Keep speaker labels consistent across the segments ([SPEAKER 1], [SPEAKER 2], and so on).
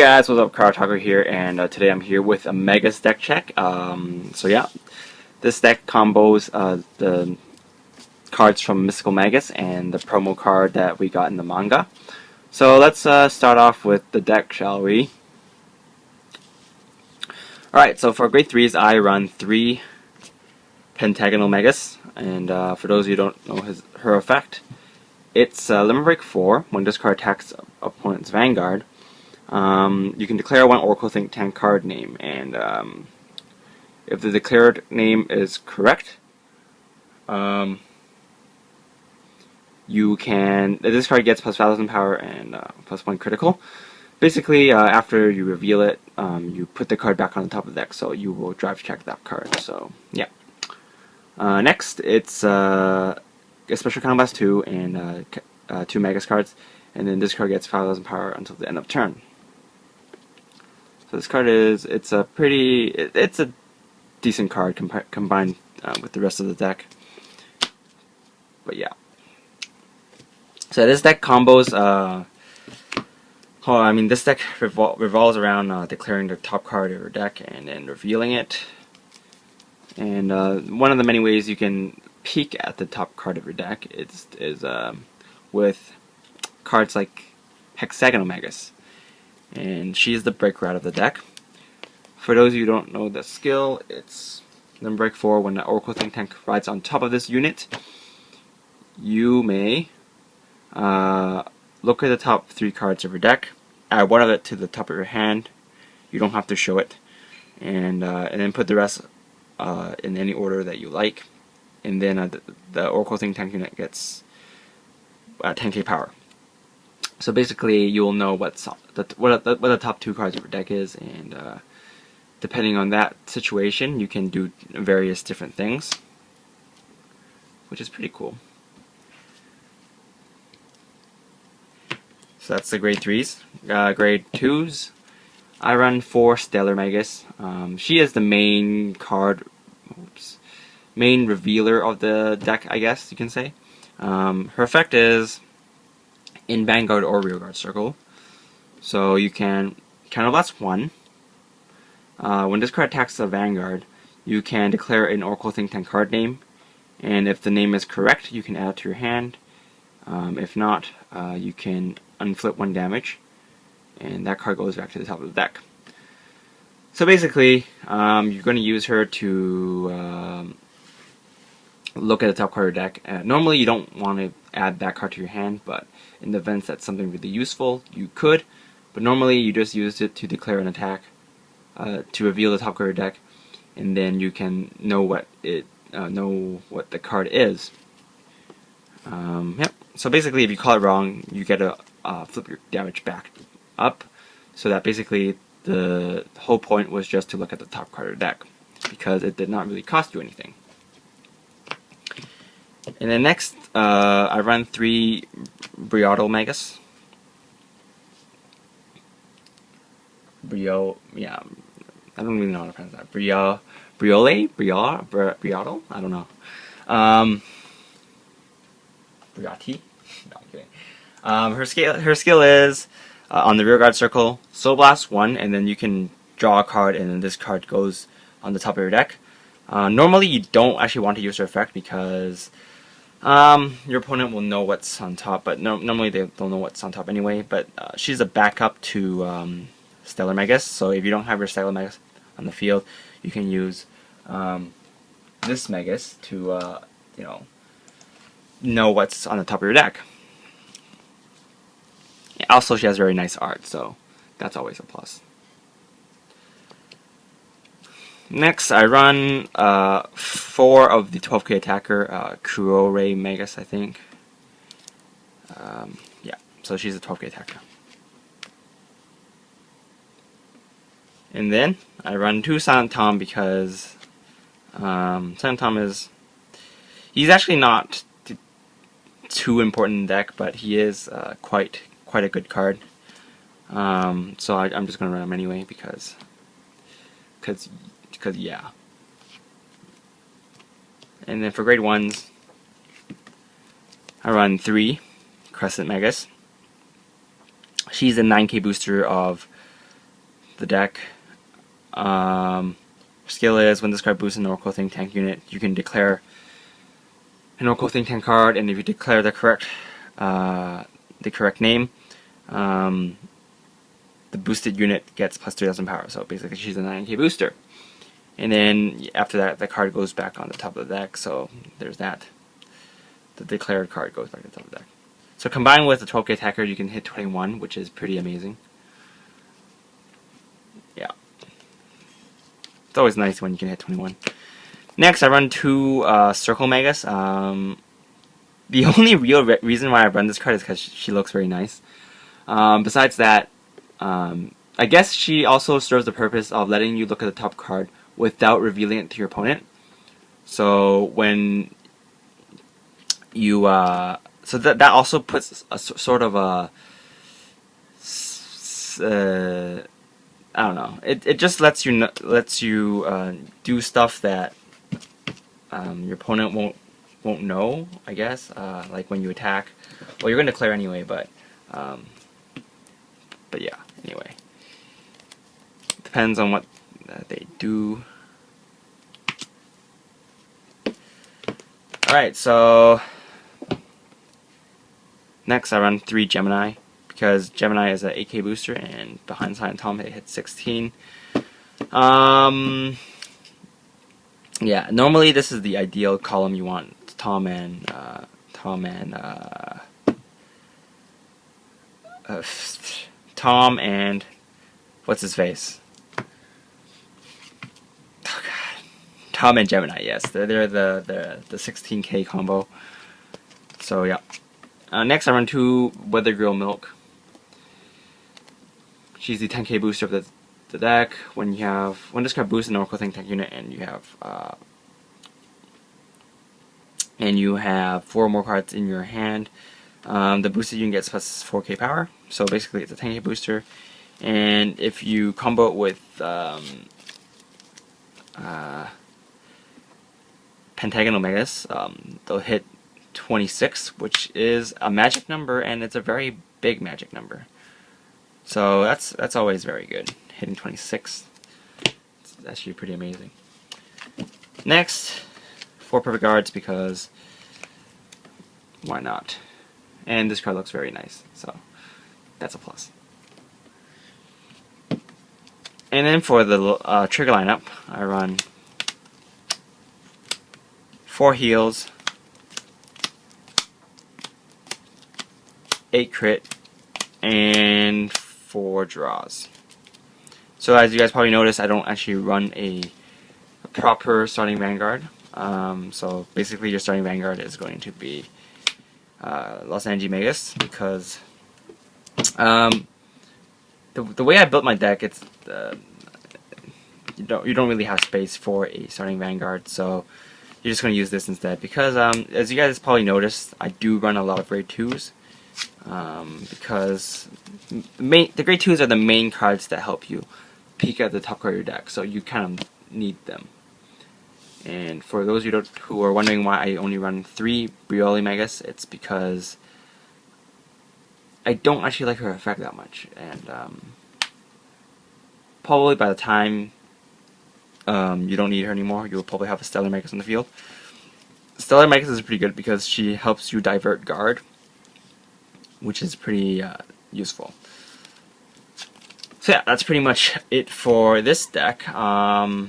[SPEAKER 1] guys, what's up? Cardfight here, and today I'm here with a Magus deck check. So yeah, this deck combos the cards from Mystical Magus and the promo card that we got in the manga. So let's start off with the deck, shall we? Alright, so for grade 3s, I run 3 Pentagonal Magus, and for those of you who don't know her effect, it's Limit Break 4. When this card attacks opponent's Vanguard, you can declare one Oracle Think Tank card name, and if the declared name is correct, you can. This card gets plus 5,000 power and plus 1 critical. Basically, after you reveal it, you put the card back on the top of the deck, so you will drive check that card. So yeah. Next, it's a special combat 2 and 2 Magus cards, and then this card gets 5,000 power until the end of turn. So this card it's a decent card combined with the rest of the deck. But yeah. So this deck combos. This deck revolves around declaring the top card of your deck and then revealing it. And one of the many ways you can peek at the top card of your deck is with cards like Hexagonal Magus. And she is the breaker out of the deck. For those of you who don't know the skill, it's Limit Break 4. When the Oracle Think Tank rides on top of this unit, you may look at the top 3 cards of your deck, add one of it to the top of your hand. You don't have to show it, and then put the rest in any order that you like. And then the Oracle Think Tank unit gets 10k power. So basically, you'll know what the top 2 cards of your deck is, and depending on that situation, you can do various different things, which is pretty cool. So that's the grade 3s. Grade 2s, I run 4 Stellar Magus. She is the main card, main revealer of the deck, I guess you can say. Her effect is in Vanguard or Rearguard Circle. So you can counterblast 1. When this card attacks the Vanguard, you can declare an Oracle Think Tank card name, and if the name is correct, you can add it to your hand. If not, you can unflip 1 damage, and that card goes back to the top of the deck. So basically, you're going to use her to look at the top card of your deck. Normally you don't want to add that card to your hand, but in the event that's something really useful, you could. But normally you just use it to declare an attack, to reveal the top card of your deck, and then you can know what the card is. Yep. So basically, if you call it wrong, you get to flip your damage back up. So that basically the whole point was just to look at the top card of the deck, because it did not really cost you anything. And then next, I run 3 Briatal Magus. Yeah, I don't really know how to pronounce that. Briatal? I don't know. Briati? No, I'm kidding. Her skill is on the Rearguard Circle, Soul Blast 1, and then you can draw a card, and then this card goes on the top of your deck. Normally, you don't actually want to use her effect because your opponent will know what's on top, but normally they don't know what's on top anyway. But she's a backup to Stellar Magus, so if you don't have your Stellar Magus on the field, you can use this Magus to know what's on the top of your deck. Also, she has very nice art, so that's always a plus. Next, I run 4 of the 12k attacker, Kurore Magus, I think. Yeah, so she's a 12k attacker. And then I run 2 Silent Tom because Silent Tom he's actually not too important in the deck, but he is quite a good card. So I'm just gonna run him anyway because yeah. And then for grade 1s, I run 3 Crescent Magus. She's a 9k booster of the deck. Skill is when this card boosts an Oracle Think Tank unit, you can declare an Oracle Think Tank card, and if you declare the correct name, the boosted unit gets plus 3,000 power. So basically, she's a 9k booster. And then after that, the card goes back on the top of the deck. So there's that. The declared card goes back to the top of the deck. So combined with the 12k attacker, you can hit 21, which is pretty amazing. Yeah. It's always nice when you can hit 21. Next, I run 2 Circle Magus. The only real reason why I run this card is because she looks very nice. Besides that, I guess she also serves the purpose of letting you look at the top card without revealing it to your opponent. So when you so that also puts a sort of a I don't know. It just lets you do stuff that your opponent won't know, I guess. Like when you attack, well, you're gonna declare anyway, but yeah. Anyway, depends on what they do. All right, so next I run 3 Gemini, because Gemini is an 8k booster, and behind Silent Tom it hits 16. Yeah, normally this is the ideal column you want. Tom and what's his face? Oh God, Tom and Gemini. Yes, they're the 16k combo. So yeah. Next, I run 2 Weather Grill Milk. She's the 10k booster of the deck. When this card boosts an Oracle Think Tank unit, and you have 4 more cards in your hand, the boosted unit gets plus 4k power. So basically, it's a 10k booster. And if you combo it with Pentagonal Magus, they'll hit 26, which is a magic number, and it's a very big magic number. So that's always very good. Hitting 26, it's actually pretty amazing. Next, 4 Perfect Guards, because why not? And this card looks very nice, so that's a plus. And then for the trigger lineup, I run 4 heals, 8 crit, and 4 draws. So as you guys probably noticed, I don't actually run a proper starting Vanguard. So basically your starting Vanguard is going to be Los Angeles Magus, because the way I built my deck, it's you don't really have space for a starting Vanguard, so you're just going to use this instead. Because as you guys probably noticed, I do run a lot of grade 2s. Because the grade 2s are the main cards that help you peek at the top card of your deck, so you kind of need them. And for those of you who are wondering why I only run 3 Brioli Magus, it's because I don't actually like her effect that much, and probably by the time you don't need her anymore, you'll probably have a Stellar Magus on the field. Stellar Magus is pretty good because she helps you divert guard, which is pretty useful. So yeah, that's pretty much it for this deck. Yeah,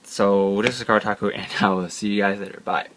[SPEAKER 1] so this is Card Taku, and I will see you guys later. Bye.